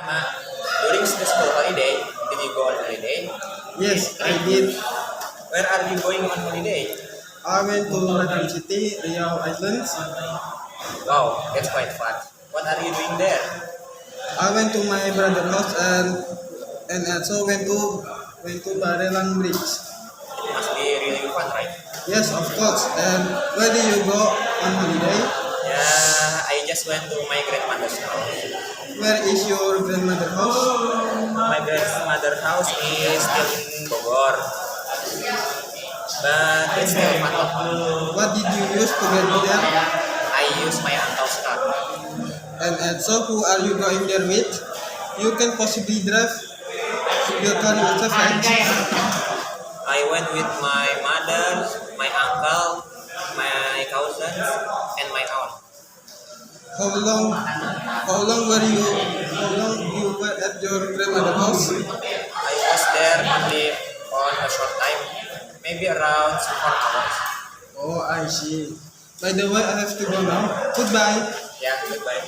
Uh, During the school holiday, did you go on holiday? Yes, I did. Where are you going on holiday? I went to Batam City, Riau Islands. Wow, that's quite fun. What are you doing there? I went to my brother's house and also went to Barelang Bridge. It must be really fun, right? Yes, of course. And where did you go on holiday? Yeah, I just went to my grandmother's house. Where is your grandmother's house? My grandmother's house is still in Bogor, but it's still fun. What did you use to get there? I use my uncle's car. And also, who are you going there with? You can possibly drive your car yourself, right? I went with my mother, my uncle, my cousins, and my aunt. How long you were at your grandmother's house? I was there only on a short time, maybe around 4 hours. Oh, I see. By the way, I have to go now. Goodbye. Yeah, goodbye.